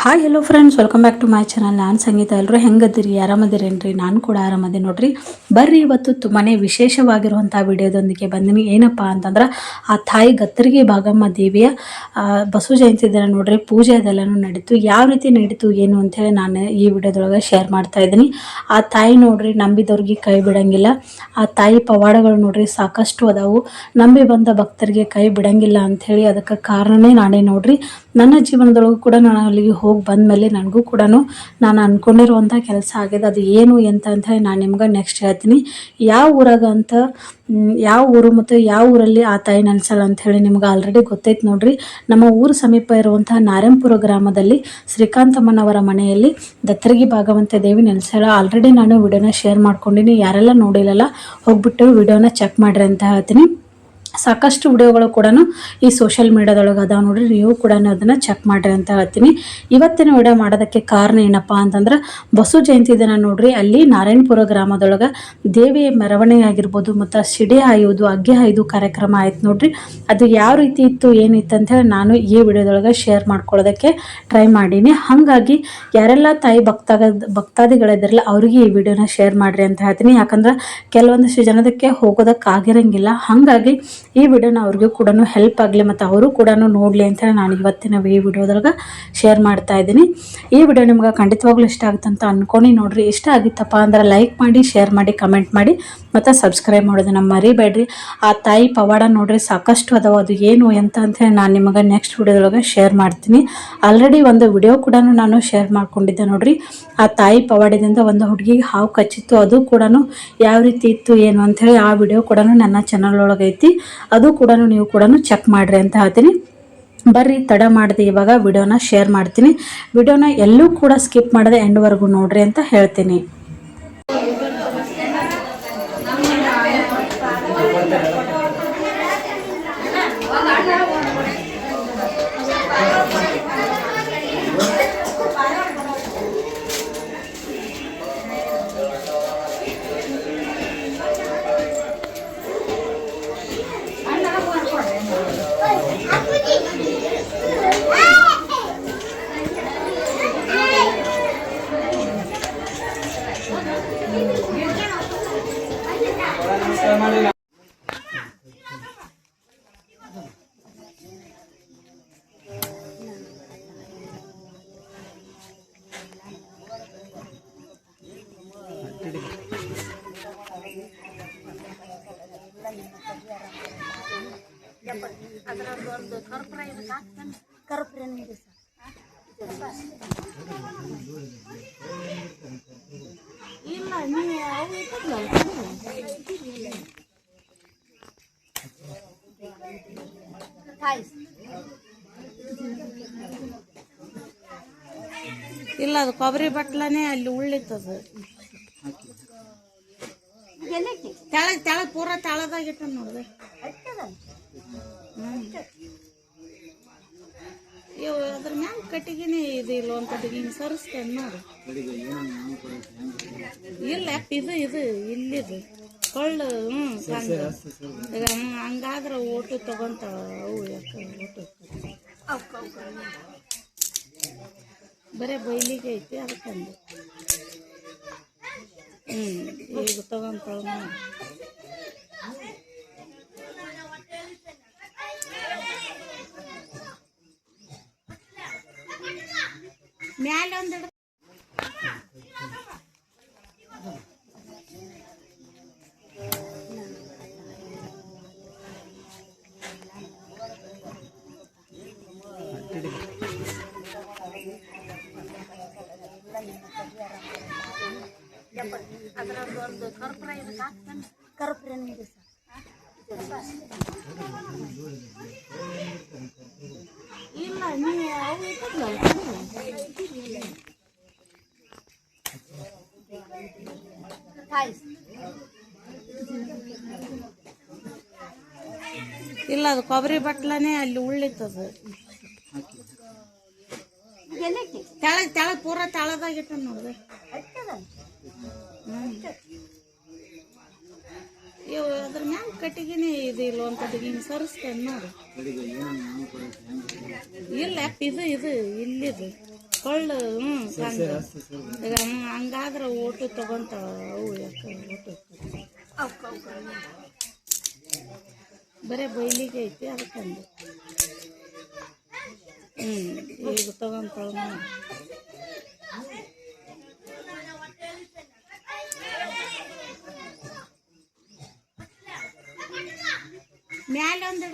Hi hello friends, welcome back to my channel. ನಾನು ಸಂಗೀತ. ಎಲ್ಲರೂ ಹೆಂಗದಿರಿ? ಆರಾಮದಿರೇನ್ರಿ? ನಾನು ಕೂಡ ಆರಾಮದೆ ನೋಡ್ರಿ. ಬರ್ರಿ, ಇವತ್ತು ತುಂಬಾ ವಿಶೇಷವಾಗಿರುವಂಥ ವಿಡಿಯೋದೊಂದಿಗೆ ಬಂದಿನಿ. ಏನಪ್ಪ ಅಂತಂದ್ರೆ ಆ ತಾಯಿ ಗತ್ತರಿಗೆ ಭಾಗಮ್ಮ ದೇವಿಯ ಬಸವ ಜಯಂತಿ ದಿನ ನೋಡ್ರಿ ಪೂಜೆ ಅದೆಲ್ಲನೂ ನಡೀತು. ಯಾವ ರೀತಿ ನಡೀತು ಏನು ಅಂಥೇಳಿ ನಾನು ಈ ವಿಡಿಯೋದೊಳಗೆ ಶೇರ್ ಮಾಡ್ತಾ ಇದ್ದೀನಿ. ಆ ತಾಯಿ ನೋಡ್ರಿ ನಂಬಿದವ್ರಿಗೆ ಕೈ ಬಿಡಂಗಿಲ್ಲ. ಆ ತಾಯಿ ಪವಾಡಗಳು ನೋಡ್ರಿ ಸಾಕಷ್ಟು ಅದಾವು. ನಂಬಿ ಬಂದ ಭಕ್ತರಿಗೆ ಕೈ ಬಿಡಂಗಿಲ್ಲ ಅಂಥೇಳಿ ಅದಕ್ಕೆ ಕಾರಣನೇ ನಾನೇ ನೋಡ್ರಿ. ನನ್ನ ಜೀವನದೊಳಗೂ ಕೂಡ ನಾನು ಅಲ್ಲಿಗೆ ಹೋಗಿ ಬಂದಮೇಲೆ ನನಗೂ ಕೂಡ ನಾನು ಅಂದ್ಕೊಂಡಿರುವಂಥ ಕೆಲಸ ಆಗಿದೆ. ಅದು ಏನು ಎಂತ ಅಂಥೇಳಿ ನಾನು ನಿಮ್ಗೆ ನೆಕ್ಸ್ಟ್ ಹೇಳ್ತೀನಿ. ಯಾವ ಊರಾಗ ಅಂತ, ಯಾವ ಊರು ಮತ್ತು ಯಾವ ಊರಲ್ಲಿ ಆ ತಾಯಿ ನೆಲೆಸಲ್ಲ ಅಂಥೇಳಿ ನಿಮ್ಗೆ ಆಲ್ರೆಡಿ ಗೊತ್ತೈತೆ ನೋಡ್ರಿ. ನಮ್ಮ ಊರು ಸಮೀಪ ಇರುವಂಥ ನಾರಾಯಣಪುರ ಗ್ರಾಮದಲ್ಲಿ ಶ್ರೀಕಾಂತಮ್ಮನವರ ಮನೆಯಲ್ಲಿ ದತ್ತರಗಿ ಭಾಗವಂತ ದೇವಿ ನೆಲೆಸಲ್ಲ. ಆಲ್ರೆಡಿ ನಾನು ವಿಡಿಯೋನ ಶೇರ್ ಮಾಡ್ಕೊಂಡಿನಿ. ಯಾರೆಲ್ಲ ನೋಡಿಲ್ಲಲ್ಲ ಹೋಗ್ಬಿಟ್ಟು ವಿಡಿಯೋನ ಚೆಕ್ ಮಾಡ್ರಿ ಅಂತ ಹೇಳ್ತೀನಿ. ಸಾಕಷ್ಟು ವಿಡಿಯೋಗಳು ಕೂಡ ಈ ಸೋಷಿಯಲ್ ಮೀಡಿಯಾದೊಳಗೆ ಅದಾವ ನೋಡ್ರಿ, ನೀವು ಕೂಡ ಅದನ್ನು ಚೆಕ್ ಮಾಡ್ರಿ ಅಂತ ಹೇಳ್ತೀನಿ. ಇವತ್ತಿನ ವಿಡಿಯೋ ಮಾಡೋದಕ್ಕೆ ಕಾರಣ ಏನಪ್ಪ ಅಂತಂದ್ರೆ ಬಸವ ಜಯಂತಿ ದಿನ ನೋಡ್ರಿ ಅಲ್ಲಿ ನಾರಾಯಣಪುರ ಗ್ರಾಮದೊಳಗೆ ದೇವಿಯ ಮೆರವಣಿಗೆ ಆಗಿರ್ಬೋದು ಮತ್ತು ಸಿಡಿ ಹಾಯೋದು, ಅಗ್ಗೆ ಹಾಯೋದು ಕಾರ್ಯಕ್ರಮ ಆಯ್ತು ನೋಡ್ರಿ. ಅದು ಯಾವ ರೀತಿ ಇತ್ತು ಏನಿತ್ತು ಅಂಥೇಳಿ ನಾನು ಈ ವಿಡಿಯೋದೊಳಗೆ ಶೇರ್ ಮಾಡ್ಕೊಳ್ಳೋದಕ್ಕೆ ಟ್ರೈ ಮಾಡೀನಿ. ಹಾಗಾಗಿ ಯಾರೆಲ್ಲ ತಾಯಿ ಭಕ್ತಾದಿಗಳಿದ್ರಲ್ಲ ಅವರಿಗೆ ಈ ವಿಡಿಯೋನ ಶೇರ್ ಮಾಡ್ರಿ ಅಂತ ಹೇಳ್ತೀನಿ. ಯಾಕಂದ್ರೆ ಕೆಲವೊಂದಿಷ್ಟು ಜನದಕ್ಕೆ ಹೋಗೋದಕ್ಕಾಗಿರಂಗಿಲ್ಲ. ಹಾಗಾಗಿ ಈ ವಿಡಿಯೋನ ಅವ್ರಿಗೂ ಕೂಡ ಹೆಲ್ಪ್ ಆಗಲಿ ಮತ್ತು ಅವರು ಕೂಡ ನೋಡಲಿ ಅಂತೇಳಿ ನಾನು ಇವತ್ತಿನ ಈ ವಿಡಿಯೋದೊಳಗೆ ಶೇರ್ ಮಾಡ್ತಾ ಇದ್ದೀನಿ. ಈ ವಿಡಿಯೋ ನಿಮ್ಗೆ ಖಂಡಿತವಾಗ್ಲೂ ಇಷ್ಟ ಆಗುತ್ತೆ ಅಂತ ಅನ್ಕೊಂಡು ನೋಡ್ರಿ. ಇಷ್ಟ ಆಗಿತ್ತಪ್ಪ ಅಂದ್ರೆ ಲೈಕ್ ಮಾಡಿ, ಶೇರ್ ಮಾಡಿ, ಕಮೆಂಟ್ ಮಾಡಿ ಮತ್ತು ಸಬ್ಸ್ಕ್ರೈಬ್ ಮಾಡೋದನ್ನ ಮರಿಬೇಡ್ರಿ. ಆ ತಾಯಿ ಪವಾಡ ನೋಡ್ರಿ ಸಾಕಷ್ಟು ಅದಾವ. ಅದು ಏನು ಎಂತ ಅಂಥೇಳಿ ನಾನು ನಿಮಗೆ ನೆಕ್ಸ್ಟ್ ವಿಡಿಯೋದೊಳಗೆ ಶೇರ್ ಮಾಡ್ತೀನಿ. ಆಲ್ರೆಡಿ ಒಂದು ವಿಡಿಯೋ ಕೂಡ ನಾನು ಶೇರ್ ಮಾಡ್ಕೊಂಡಿದ್ದೆ ನೋಡ್ರಿ. ಆ ತಾಯಿ ಪವಾಡದಿಂದ ಒಂದು ಹುಡುಗಿಗೆ ಹಾವು ಕಚ್ಚಿತ್ತು. ಅದು ಕೂಡ ಯಾವ ರೀತಿ ಇತ್ತು ಏನು ಅಂಥೇಳಿ ಆ ವಿಡಿಯೋ ಕೂಡ ನನ್ನ ಚಾನಲ್ ಒಳಗೆ ಐತಿ. ಅದು ಕೂಡ ನೀವು ಕೂಡ ಚೆಕ್ ಮಾಡ್ರಿ ಅಂತ ಹೇಳ್ತೀನಿ. ಬರ್ರಿ ತಡ ಮಾಡದೆ ಇವಾಗ ವಿಡಿಯೋನ ಶೇರ್ ಮಾಡ್ತೀನಿ. ವಿಡಿಯೋನ ಎಲ್ಲೂ ಕೂಡ ಸ್ಕಿಪ್ ಮಾಡದೆ ಎಂಡ್ವರೆಗೂ ನೋಡ್ರಿ ಅಂತ ಹೇಳ್ತೀನಿ. ಇಲ್ಲ, ಅದು ಕೊಬ್ಬರಿ ಬಟ್ಲನೇ ಅಲ್ಲಿ ಉಳ್ಳಿತ್ತದು. ತೆಳಗ್ ತೆಳಗ್ ಪೂರ ತೆಳದಾಗಿಟ್ಟ ನೋಡ್ದೆ. ಇವು ಅದ್ರ ಮ್ಯಾಲ ಕಟ್ಟಿಗೆನೇ ಇದು ಇಲ್ಲ, ಒಂದು ಕಟ್ಟಿಗೆ ಹಿಂಗೆ ಸರಿಸ್ತೇನೆ ನೋಡು. ಇಲ್ಲ ಇದು ಇದು ಇಲ್ಲಿದು ಕೊಳ್ಳು. ಹಂಗಾದ್ರೆ ಓಟು ತಗೊಂತಾವ ಅವು. ಯಾಕೆ ಓಟು ಬರೇ ಬೈಲಿಗೆ ಐತಿ ಅದಕ್ಕಂದು. ಈಗ ತಗೊಂತಾವ. ಮ್ಯಾಲೆ ಒಂದೆರಡು ಅದರದ್ದು ಕರ್ಪೂರ ಇದಕ್ಕೆ ಹಾಕ್ತಾನೆ. ಕರ್ಪೂರ ನೀಡಿ ಇಲ್ಲ, ನೀವು ಅವು ಇಲ್ಲ, ಅದು ಕೊಬ್ಬರಿ ಬಟ್ಲನೇ ಅಲ್ಲಿ ಉಳ್ಳಿತ್ತದು. ತೆಳಗ್ ತೆಳಗ್ ಪೂರ ತೆಳದಾಗಿಟ್ಟ ನೋಡ್ದೆ. ಇವು ಅದ್ರ ಮ್ಯಾಲ ಕಟ್ಟಿಗೆನೆ ಇದು ಇಲ್ಲ ಒಂದು ಕಟ್ಟಿಗೆ ಹಿಂಗೆ ಸರಿಸ್ತೇನೆ ನೋಡು. ಇಲ್ಲ ಇದು ಇದು ಇಲ್ಲಿದು ಕೊಳ್ಳು ಹಂಗಾದ್ರೆ ಊಟ ತಗೊಂತಾವ ಅವು ಯಾಕೆ ಊಟ ಬರೇ ಬೈಲಿಗೆ ಐತಿ ಅದಕ್ಕಂದು ಈಗ ತಗೊಂತಾವ ಮ್ಯಾಲೆ ಒಂದು